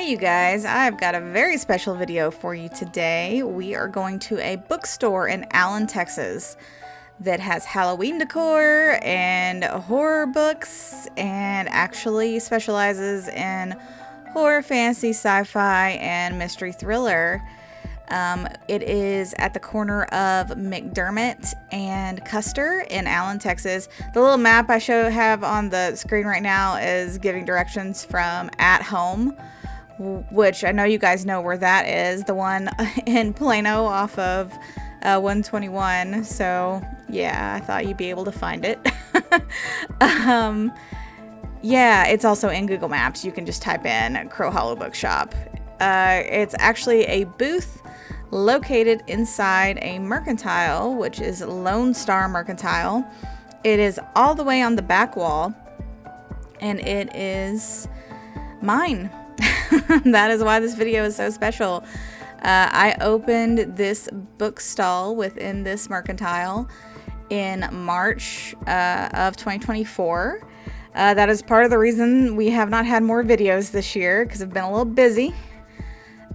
Hey you guys, I've got a very special video for you today. We are going to a bookstore in Allen, Texas that has Halloween decor and horror books and actually specializes in horror, fantasy, sci-fi, and mystery thriller. It is at the corner of McDermott and Custer in Allen, Texas. The little map I have on the screen right now is giving directions from At Home, which I know you guys know where that is, the one in Plano off of 121. So yeah, I thought you'd be able to find it. Yeah, it's also in Google Maps. You can just type in Crow Hollow Bookshop. It's actually a booth located inside a mercantile, which is Lone Star Mercantile. It is all the way on the back wall, and it is mine. That is why this video is so special. I opened this book stall within this mercantile in March of 2024. That is part of the reason we have not had more videos this year, because I've been a little busy.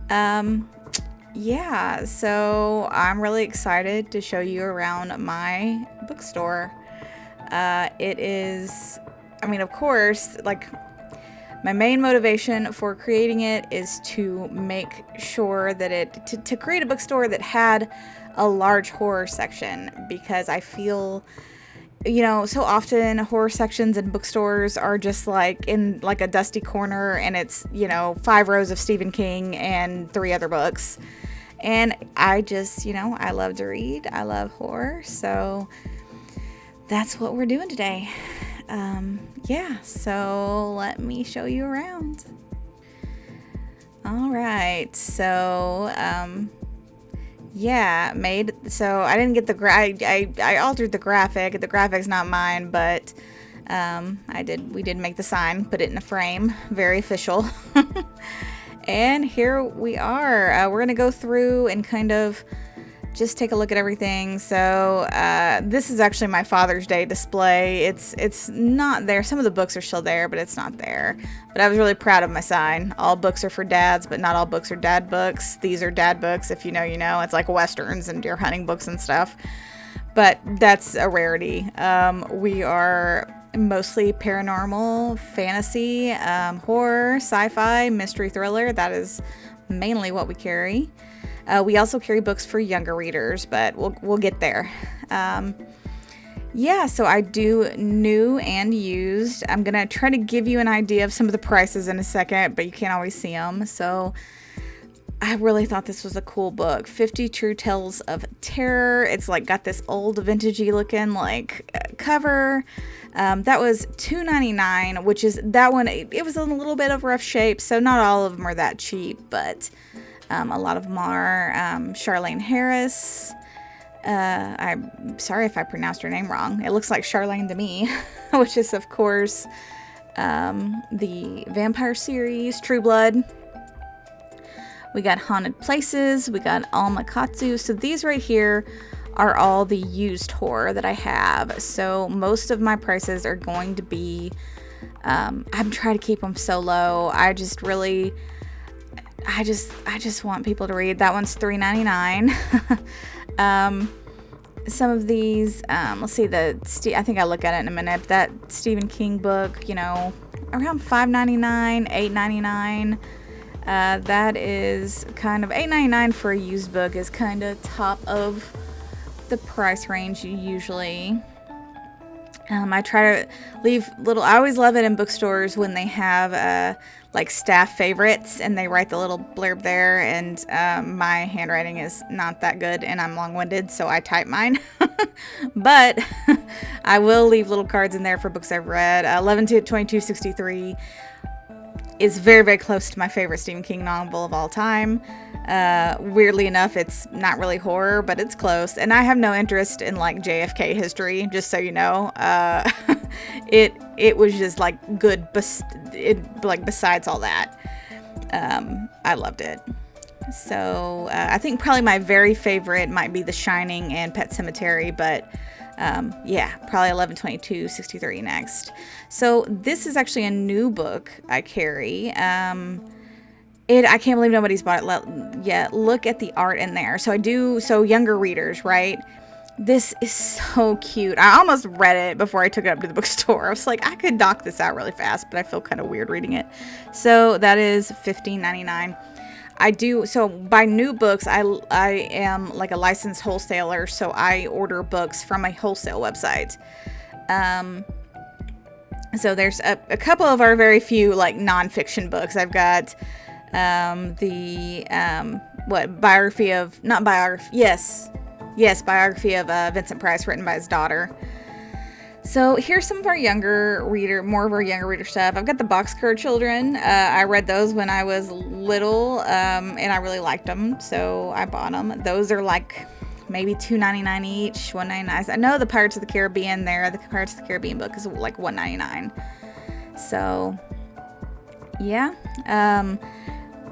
Yeah, so I'm really excited to show you around my bookstore. It is, I mean, of course, like, my main motivation for creating it is to make sure that to create a bookstore that had a large horror section, because I feel, you know, so often horror sections in bookstores are just like in like a dusty corner, and it's, you know, 5 rows of Stephen King and 3 other books. And I just, you know, I love to read. I love horror. So that's what we're doing today. Yeah, so let me show you around. All right. So, yeah, so I didn't get I altered the graphic. The graphic's not mine, but we did make the sign, put it in a frame, very official. And here we are. We're gonna go through and kind of just take a look at everything. So this is actually my Father's Day display. It's not there. Some of the books are still there, but it's not there. But I was really proud of my sign. All books are for dads, but not all books are dad books. These are dad books. If you know, you know. It's like westerns and deer hunting books and stuff. But that's a rarity. We are mostly paranormal, fantasy, horror, sci-fi, mystery thriller. That is mainly what we carry. We also carry books for younger readers, but we'll get there. Yeah, so I do new and used. I'm gonna try to give you an idea of some of the prices in a second, but you can't always see them. So I really thought this was a cool book. 50 True Tales of Terror. It's like got this old vintagey looking like cover. That was $2.99, which is that one. It was in a little bit of rough shape, so not all of them are that cheap, but a lot of them are. Charlene Harris. I'm sorry if I pronounced her name wrong. It looks like Charlene to me, which is, of course, the vampire series, True Blood. We got Haunted Places. We got Alma Katsu. So these right here are all the used horror that I have. So most of my prices are going to be, I'm trying to keep them so low. I just want people to read. That one's $3.99. Some of these, let's see, I think I'll look at it in a minute. That Stephen King book, you know, around $5.99, $8.99. That is kind of $8.99 for a used book is kind of top of the price range usually. I try to leave I always love it in bookstores when they have like staff favorites and they write the little blurb there, and my handwriting is not that good and I'm long-winded, so I type mine. But I will leave little cards in there for books I've read. 11 to 2263 is very, very close to my favorite Stephen King novel of all time. Weirdly enough, it's not really horror, but it's close. And I have no interest in like JFK history, just so you know. It was just like good, besides all that. I loved it. So I think probably my very favorite might be The Shining and Pet Sematary, but yeah, probably 11/22/63 next. So this is actually a new book I carry. I can't believe nobody's bought it yet. Look at the art in there. So younger readers, right? This is so cute. I almost read it before I took it up to the bookstore. I was like, I could knock this out really fast, but I feel kind of weird reading it. So that is $15.99. So buy new books. I am like a licensed wholesaler, so I order books from a wholesale website. So there's a couple of our very few like nonfiction books. I've got biography of biography of Vincent Price, written by his daughter. So here's some of our more of our younger reader stuff. I've got the Boxcar Children. I read those when I was little, and I really liked them, so I bought them. Those are like maybe $2.99 each, $1.99. I know the Pirates of the Caribbean the Pirates of the Caribbean book is like $1.99. So yeah.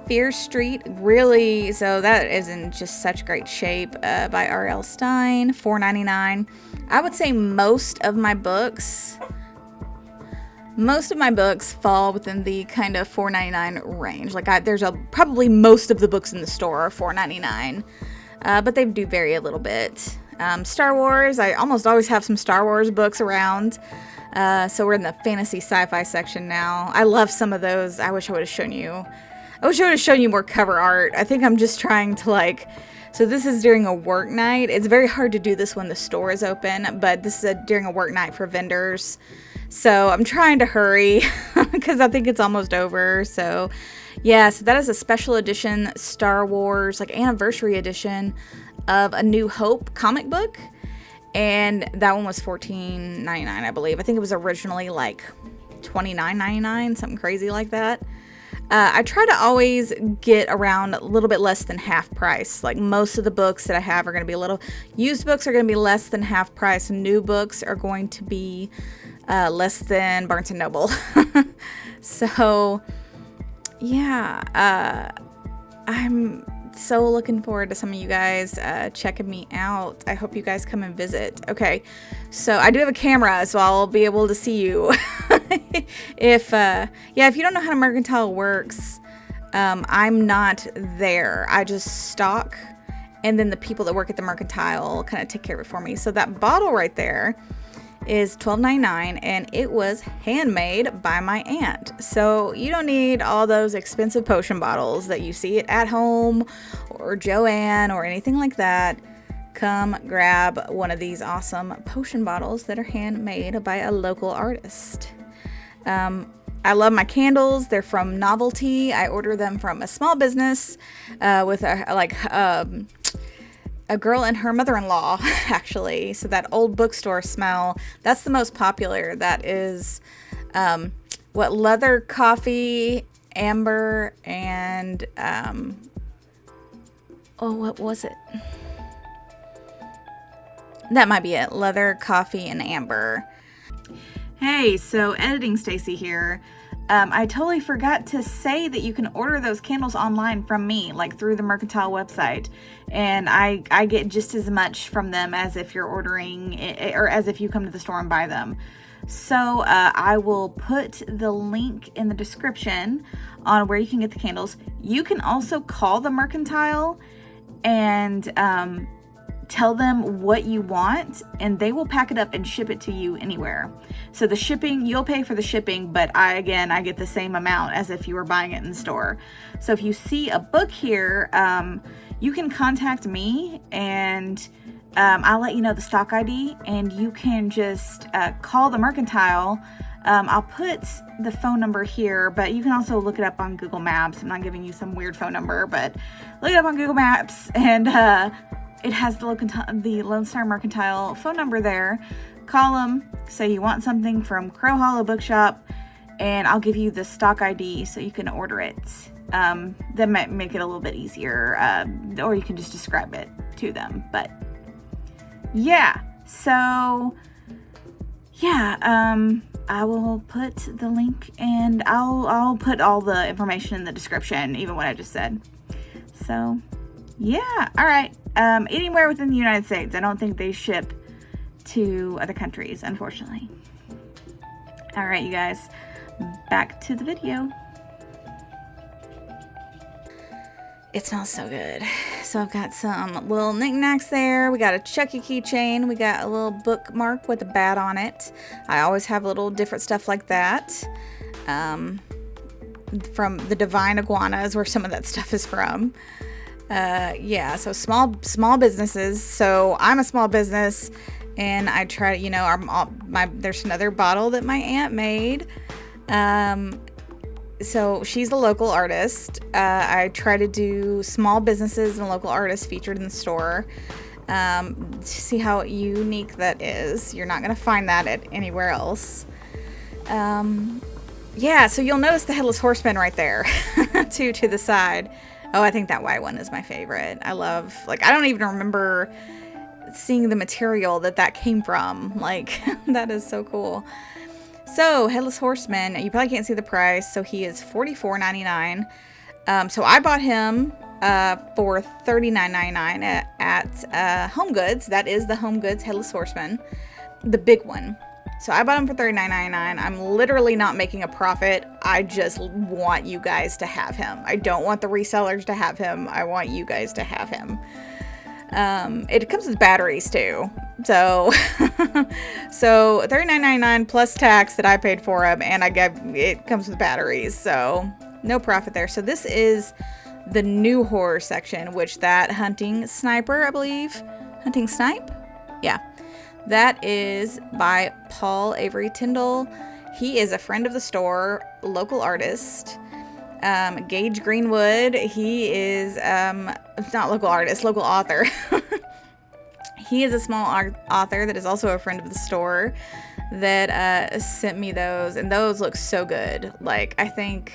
Fear Street, really, so that is in just such great shape, by R.L. Stine, $4.99. I would say most of my books fall within the kind of $4.99 range. Like probably most of the books in the store are $4.99, but they do vary a little bit. Star Wars, I almost always have some Star Wars books around. So we're in the fantasy sci-fi section now. I love some of those. I wish I would have shown you more cover art. I think I'm just trying to so this is during a work night. It's very hard to do this when the store is open, but this is during a work night for vendors. So I'm trying to hurry because I think it's almost over. So yeah, so that is a special edition Star Wars, anniversary edition of A New Hope comic book. And that one was $14.99, I believe. I think it was originally $29.99, something crazy like that. I try to always get around a little bit less than half price. Like most of the books that I have are going to be used books are going to be less than half price. New books are going to be less than Barnes & Noble. So yeah, I'm so looking forward to some of you guys checking me out. I hope you guys come and visit. Okay, so I do have a camera, so I'll be able to see you. If you don't know how Mercantile works, I'm not there. I just stock, and then the people that work at the Mercantile kind of take care of it for me. So that bottle right there is $12.99, and it was handmade by my aunt. So you don't need all those expensive potion bottles that you see at Home or Joann or anything like that. Come grab one of these awesome potion bottles that are handmade by a local artist. I love my candles. They're from Novelty. I order them from a small business with a girl and her mother-in-law, actually. So that old bookstore smell, that's the most popular. That is leather, coffee, amber, and what was it? That might be it. Leather, coffee, and amber. Hey, so editing Stacy here. I totally forgot to say that you can order those candles online from me, through the Mercantile website. And I get just as much from them as if you're ordering it, or as if you come to the store and buy them. So I will put the link in the description on where you can get the candles. You can also call the Mercantile and tell them what you want, and they will pack it up and ship it to you anywhere. So the shipping, you'll pay for the shipping, but I get the same amount as if you were buying it in the store. So if you see a book here, you can contact me, and I'll let you know the stock ID, and you can just call the Mercantile. I'll put the phone number here, but you can also look it up on Google Maps. I'm not giving you some weird phone number, but look it up on Google Maps, and it has the Lone Star Mercantile phone number there. Call them, say you want something from Crow Hollow Bookshop, and I'll give you the stock ID so you can order it. That might make it a little bit easier, or you can just describe it to them. But yeah, so yeah, I will put the link, and I'll put all the information in the description, even what I just said. So yeah, all right. Anywhere within the United States. I don't think they ship to other countries, unfortunately. All right, you guys, back to the video. It smells so good. So I've got some little knickknacks there. We got a Chucky keychain. We got a little bookmark with a bat on it. I always have a little different stuff like that. From the Divine Iguanas, where some of that stuff is from. Yeah, so small businesses. So I'm a small business, and I try, you know, there's another bottle that my aunt made. So she's a local artist. I try to do small businesses and local artists featured in the store. See how unique that is. You're not going to find that at anywhere else. Yeah, so you'll notice the Headless Horseman right there, too, to the side. Oh, I think that white one is my favorite. I love, like, I don't even remember seeing the material that came from. Like, that is so cool. So, Headless Horseman, you probably can't see the price, so he is $44.99. So I bought him for $39.99 at Home Goods. That is the Home Goods Headless Horseman, the big one. So I bought him for $39.99. I'm literally not making a profit. I just want you guys to have him. I don't want the resellers to have him. I want you guys to have him. It comes with batteries too. So, so $39.99 plus tax that I paid for him, and it comes with batteries. So no profit there. So this is the new horror section, which that Hunting Sniper, I believe. Hunting Snipe? Yeah. That is by Paul Avery Tyndall. He is a friend of the store, local artist. Gage Greenwood, he is not local artist, local author. He is a small author that is also a friend of the store that sent me those, and those look so good. Like, I think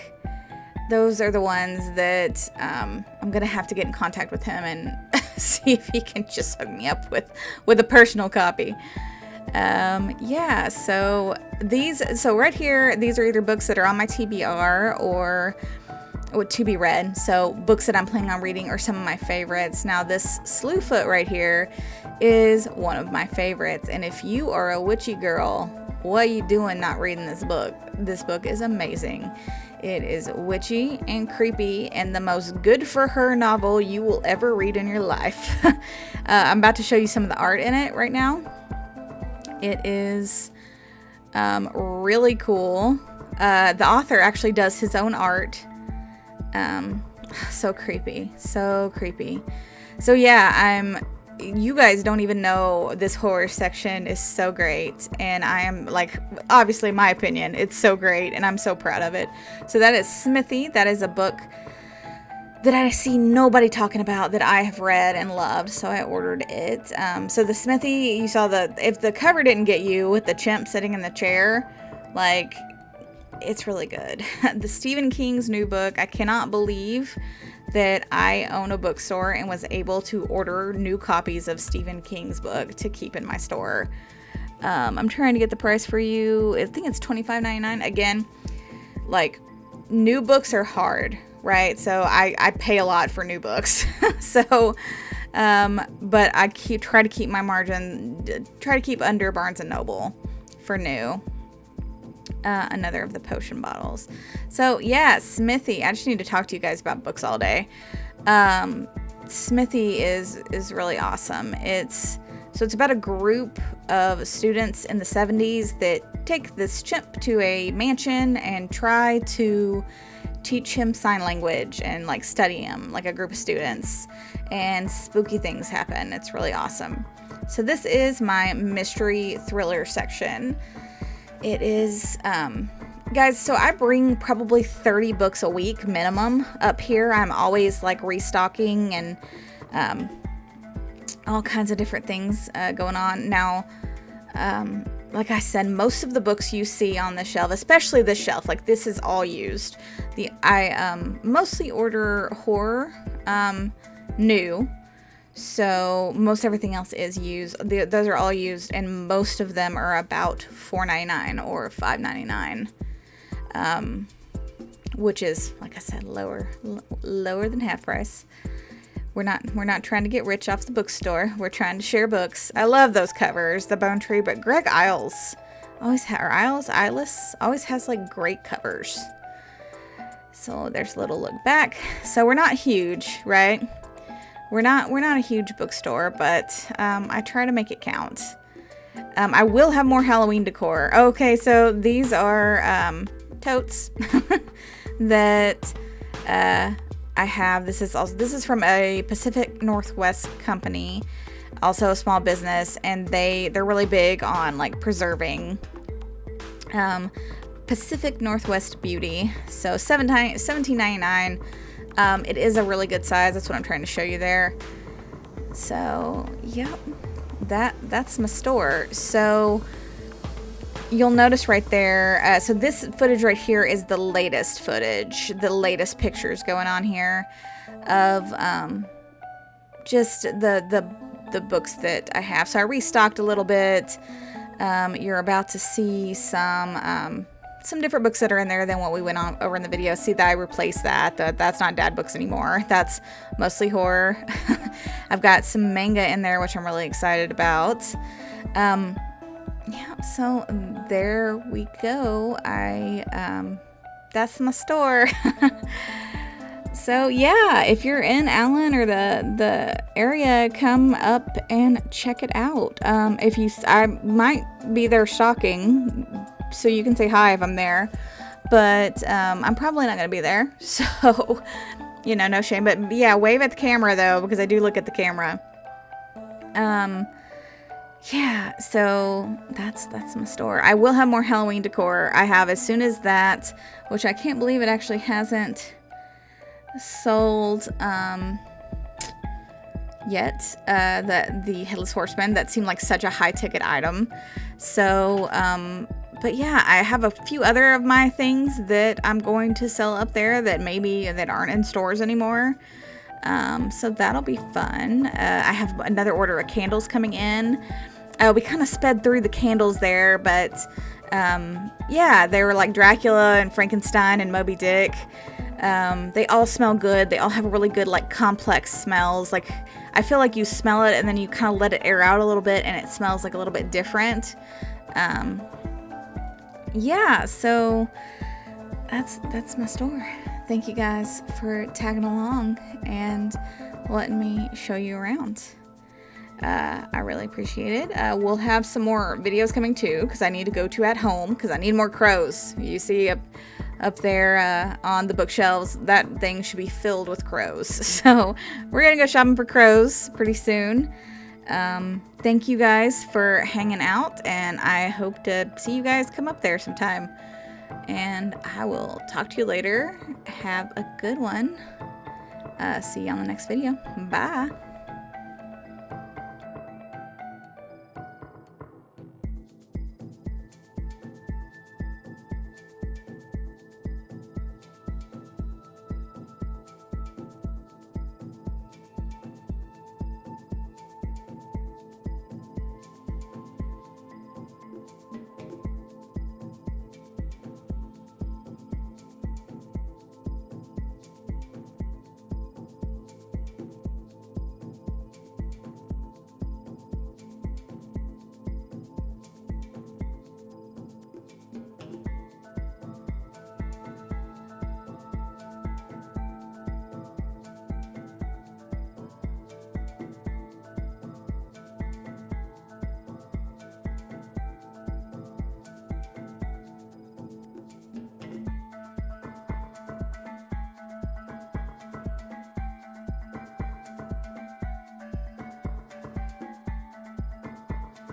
those are the ones that I'm gonna have to get in contact with him and see if he can just hook me up with a personal copy. Yeah, so right here, these are either books that are on my TBR or to be read. So books that I'm planning on reading are some of my favorites. Now this Slewfoot right here is one of my favorites. And if you are a witchy girl, what are you doing not reading this book? This book is amazing. It is witchy and creepy and the most good for her novel you will ever read in your life. I'm about to show you some of the art in it right now. It is really cool. The author actually does his own art. So creepy. So creepy. So yeah, you guys don't even know, this horror section is so great, and I am, like, obviously my opinion, it's so great, and I'm so proud of it. So that is Smithy. That is a book that I see nobody talking about that I have read and loved, so I ordered it. So the Smithy, you saw if the cover didn't get you with the chimp sitting in the chair, like, it's really good. The Stephen King's new book, I cannot believe that I own a bookstore and was able to order new copies of Stephen King's book to keep in my store. I'm trying to get the price for you. I think it's $25.99. Again, like, new books are hard, right? So I pay a lot for new books. So, but I try to keep my margin, try to keep under Barnes & Noble for new. Another of the potion bottles. So yeah, Smithy. I just need to talk to you guys about books all day. Smithy is really awesome. It's about a group of students in the 70s that take this chimp to a mansion and try to teach him sign language and, like, study him, like a group of students, and spooky things happen. It's really awesome. So this is my mystery thriller section. It is, guys, so I bring probably 30 books a week minimum up here. I'm always, like, restocking and all kinds of different things going on. Now, like I said, most of the books you see on the shelf, especially this shelf, like, this is all used. I mostly order horror new. So most everything else is used. Those are all used, and most of them are about $4.99 or $5.99, which is, like I said, lower than half price. We're not trying to get rich off the bookstore. We're trying to share books. I love those covers, the Bone Tree, but Greg Iles always has, like, great covers. So there's a little look back. So we're not huge, right? We're not a huge bookstore, but I try to make it count. I will have more Halloween decor. Okay, so these are totes that I have. This is from a Pacific Northwest company, also a small business, and they're really big on like preserving Pacific Northwest Beauty. So $17.99. It is a really good size. That's what I'm trying to show you there. So yep, that's my store. So you'll notice right there, so this footage right here is the latest footage, the latest pictures going on here of just the books that I have. So I restocked a little bit. You're about to see some different books that are in there than what we went on over in the video. See that I replaced that. That's not dad books anymore. That's mostly horror. I've got some manga in there, which I'm really excited about. Yeah, so there we go. That's my store. So yeah, if you're in Allen or the area, come up and check it out. I might be there stocking, so you can say hi if I'm there, but I'm probably not gonna be there. So, no shame. But yeah, wave at the camera though, because I do look at the camera. Yeah, so that's my store. I will have more Halloween decor. I have as soon as that, which I can't believe it actually hasn't sold yet. The Headless Horseman, that seemed like such a high ticket item. So but yeah, I have a few other of my things that I'm going to sell up there that aren't in stores anymore. So that'll be fun. I have another order of candles coming in. We kind of sped through the candles there, but yeah, they were like Dracula and Frankenstein and Moby Dick. They all smell good. They all have really good, like, complex smells. Like, I feel like you smell it and then you kind of let it air out a little bit and it smells like a little bit different. Yeah, so that's my store. Thank you guys for tagging along and letting me show you around. I really appreciate it. We'll have some more videos coming too, because I need to go to at home, because I need more crows. You see up there on the bookshelves, that thing should be filled with crows. So we're gonna go shopping for crows pretty soon. Thank you guys for hanging out, and I hope to see you guys come up there sometime. And I will talk to you later. Have a good one. See you on the next video. Bye.